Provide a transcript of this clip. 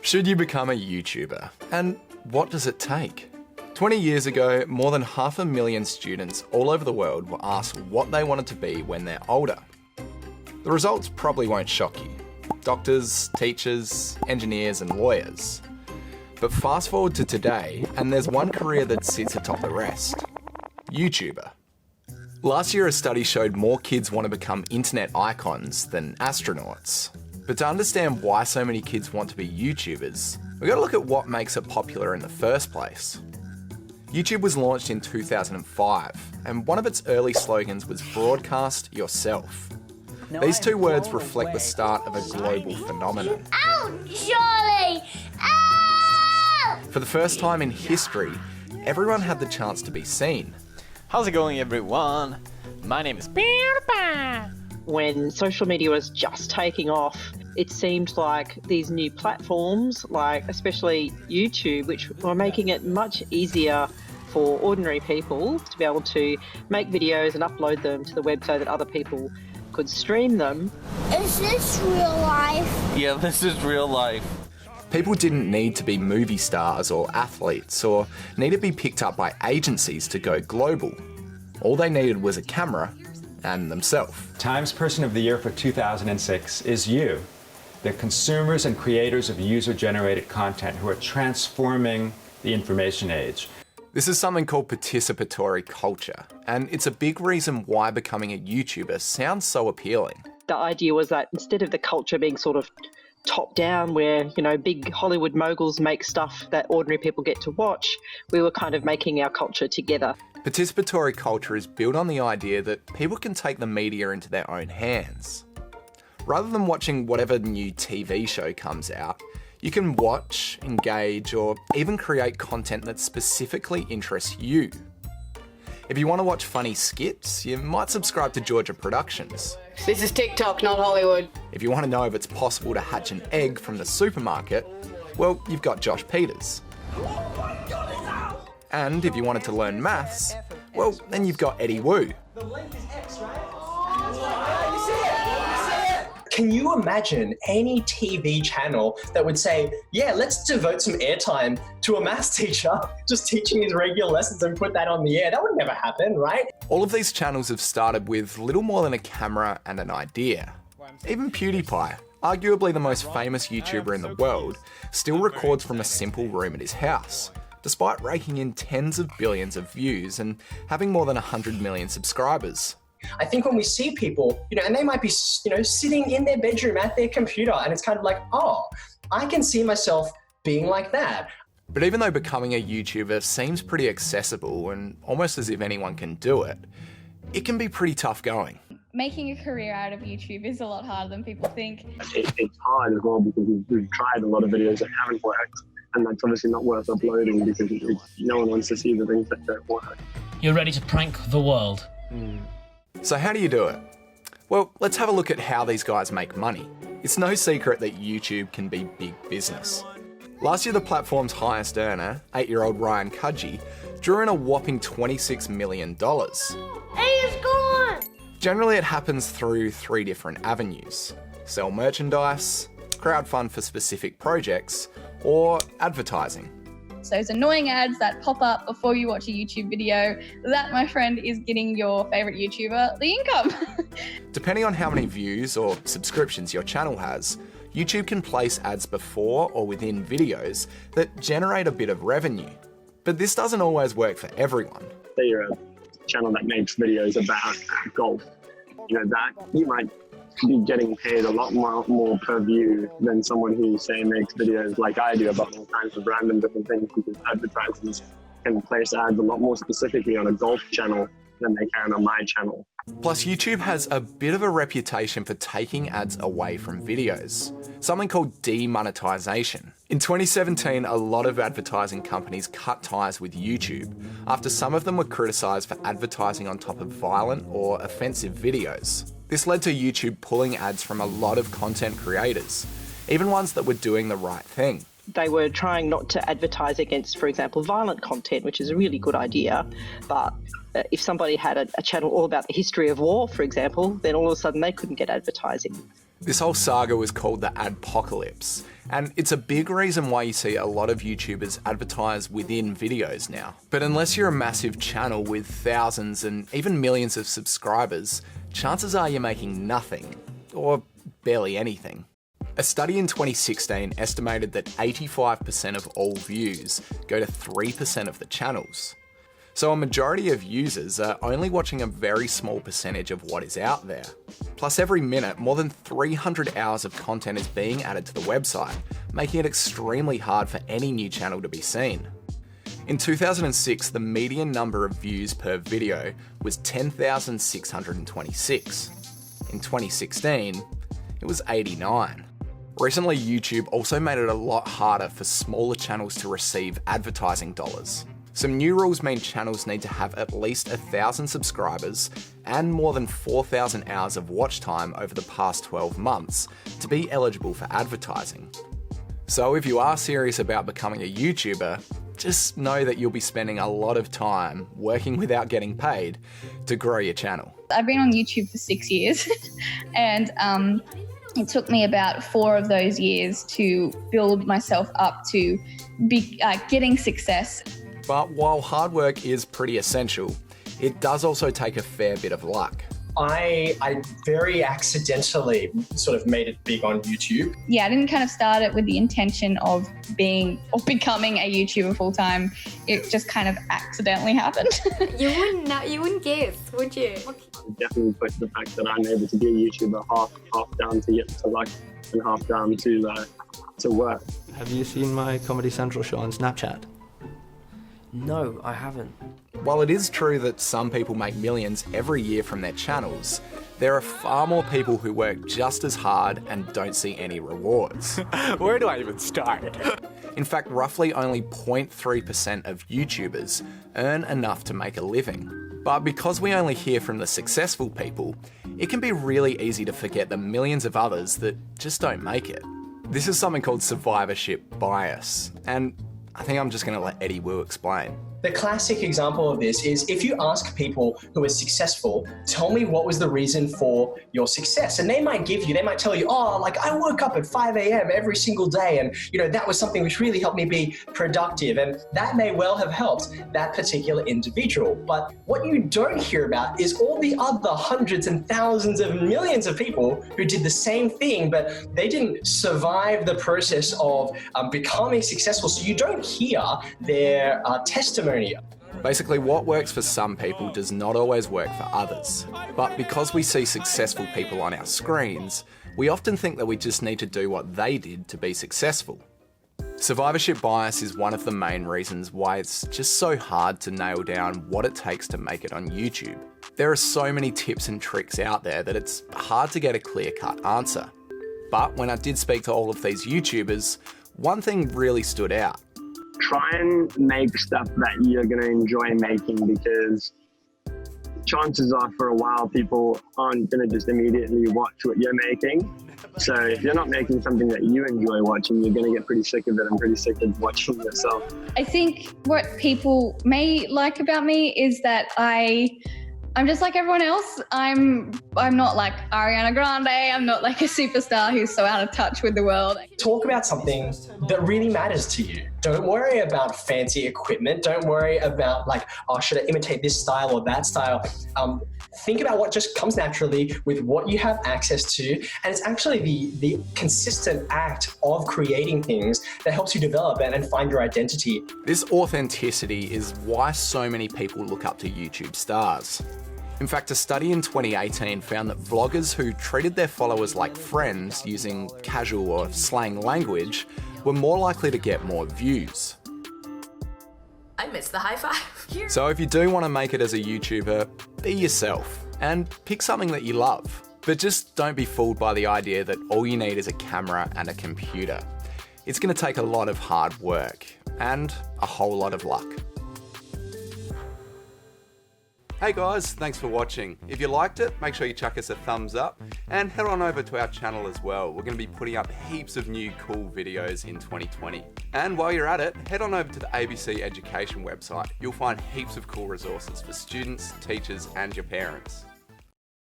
Should you become a YouTuber? And what does it take? 20 years ago, more than 500,000 students all over the world were asked what they wanted to be when they're older. The results probably won't shock you. Doctors, teachers, engineers and lawyers. But fast forward to today, and there's one career that sits atop the rest. YouTuber. Last year, a study showed more kids want to become internet icons than astronauts. But to understand why so many kids want to be YouTubers, we've got to look at what makes it popular in the first place. YouTube was launched in 2005, and one of its early slogans was broadcast yourself. These two words reflect the start of a global phenomenon. Ow, Charlie! Ow! For the first time in history, everyone had the chance to be seen. How's it going, everyone? My name is PewDiePie. When social media was just taking off, it seemed like these new platforms, like especially YouTube, which were making it much easier for ordinary people to be able to make videos and upload them to the web so that other people could stream them. Is this real life? Yeah, this is real life. People didn't need to be movie stars or athletes or need to be picked up by agencies to go global. All they needed was a camera and themselves. Times Person of the Year for 2006 is you, the consumers and creators of user-generated content who are transforming the information age. This is something called participatory culture, and it's a big reason why becoming a YouTuber sounds so appealing. The idea was that instead of the culture being sort of top down where, big Hollywood moguls make stuff that ordinary people get to watch, we were kind of making our culture together. Participatory culture is built on the idea that people can take the media into their own hands. Rather than watching whatever new TV show comes out, you can watch, engage, or even create content that specifically interests you. If you want to watch funny skits, you might subscribe to Georgia Productions. This is TikTok, not Hollywood. If you want to know if it's possible to hatch an egg from the supermarket, well, you've got Josh Peters. And if you wanted to learn maths, well, then you've got Eddie Wu. The link is X, right? You see it? Can you imagine any TV channel that would say, yeah, let's devote some airtime to a maths teacher just teaching his regular lessons and put that on the air? That would never happen, right? All of these channels have started with little more than a camera and an idea. Even PewDiePie, arguably the most famous YouTuber in the world, still records from a simple room at his house, despite raking in tens of billions of views and having more than 100 million subscribers. I think when we see people, and they might be, sitting in their bedroom at their computer, and it's kind of like, oh, I can see myself being like that. But even though becoming a YouTuber seems pretty accessible and almost as if anyone can do it, it can be pretty tough going. Making a career out of YouTube is a lot harder than people think. It's hard as well because we've tried a lot of videos that haven't worked, and that's obviously not worth uploading because no one wants to see the things that don't work. You're ready to prank the world. So how do you do it? Well, let's have a look at how these guys make money. It's no secret that YouTube can be big business. Last year, the platform's highest earner, 8-year-old Ryan Kudji, drew in a whopping $26 million. Hey, it's gone! Generally, it happens through 3 different avenues: sell merchandise, crowdfund for specific projects, or advertising. So those annoying ads that pop up before you watch a YouTube video, that, my friend, is getting your favourite YouTuber the income. Depending on how many views or subscriptions your channel has, YouTube can place ads before or within videos that generate a bit of revenue. But this doesn't always work for everyone. Say you're a channel that makes videos about golf, that you might be getting paid a lot more per view than someone who, say, makes videos like I do about all kinds of random different things, because advertisers can place ads a lot more specifically on a golf channel than they can on my channel. Plus, YouTube has a bit of a reputation for taking ads away from videos, something called demonetization. In 2017, a lot of advertising companies cut ties with YouTube after some of them were criticised for advertising on top of violent or offensive videos. This led to YouTube pulling ads from a lot of content creators, even ones that were doing the right thing. They were trying not to advertise against, for example, violent content, which is a really good idea. But if somebody had a channel all about the history of war, for example, then all of a sudden they couldn't get advertising. This whole saga was called the Adpocalypse, And it's a big reason why you see a lot of YouTubers advertise within videos now. But unless you're a massive channel with thousands and even millions of subscribers, chances are you're making nothing, or barely anything. A study in 2016 estimated that 85% of all views go to 3% of the channels. So a majority of users are only watching a very small percentage of what is out there. Plus every minute, more than 300 hours of content is being added to the website, making it extremely hard for any new channel to be seen. In 2006, the median number of views per video was 10,626. In 2016, it was 89. Recently, YouTube also made it a lot harder for smaller channels to receive advertising dollars. Some new rules mean channels need to have at least 1,000 subscribers and more than 4,000 hours of watch time over the past 12 months to be eligible for advertising. So if you are serious about becoming a YouTuber, just know that you'll be spending a lot of time working without getting paid to grow your channel. I've been on YouTube for 6 years and it took me about 4 of those years to build myself up to be getting success. But while hard work is pretty essential, it does also take a fair bit of luck. I very accidentally sort of made it big on YouTube. Yeah, I didn't kind of start it with the intention of being or becoming a YouTuber full time. It just kind of accidentally happened. You wouldn't guess, would you? I definitely put the fact that I'm able to be a YouTuber half down to get to luck and half down to work. Have you seen my Comedy Central show on Snapchat? No, I haven't. While it is true that some people make millions every year from their channels, there are far more people who work just as hard and don't see any rewards. Where do I even start? In fact, roughly only 0.3% of YouTubers earn enough to make a living. But because we only hear from the successful people, it can be really easy to forget the millions of others that just don't make it. This is something called survivorship bias, and I think I'm just going to let Eddie Wu explain. The classic example of this is if you ask people who are successful, tell me what was the reason for your success. And they might tell you, oh, like I woke up at 5 a.m. every single day. And, that was something which really helped me be productive. And that may well have helped that particular individual. But what you don't hear about is all the other hundreds and thousands of millions of people who did the same thing, but they didn't survive the process of becoming successful. So you don't hear their testimony. Basically, what works for some people does not always work for others. But because we see successful people on our screens, we often think that we just need to do what they did to be successful. Survivorship bias is one of the main reasons why it's just so hard to nail down what it takes to make it on YouTube. There are so many tips and tricks out there that it's hard to get a clear-cut answer. But when I did speak to all of these YouTubers, one thing really stood out. Try and make stuff that you're going to enjoy making, because chances are for a while people aren't going to just immediately watch what you're making. So if you're not making something that you enjoy watching, you're going to get pretty sick of it and pretty sick of watching yourself. I think what people may like about me is that I'm just like everyone else. I'm not like Ariana Grande. I'm not like a superstar who's so out of touch with the world. Talk about something that really matters to you. Don't worry about fancy equipment. Don't worry about like, oh, should I imitate this style or that style? Think about what just comes naturally with what you have access to. And it's actually the consistent act of creating things that helps you develop and find your identity. This authenticity is why so many people look up to YouTube stars. In fact, a study in 2018 found that vloggers who treated their followers like friends using casual or slang language were more likely to get more views. I missed the high five. So if you do want to make it as a YouTuber, be yourself and pick something that you love. But just don't be fooled by the idea that all you need is a camera and a computer. It's going to take a lot of hard work and a whole lot of luck. Hey guys, thanks for watching. If you liked it, make sure you chuck us a thumbs up and head on over to our channel as well. We're going to be putting up heaps of new cool videos in 2020. And while you're at it, head on over to the ABC Education website. You'll find heaps of cool resources for students, teachers, and your parents.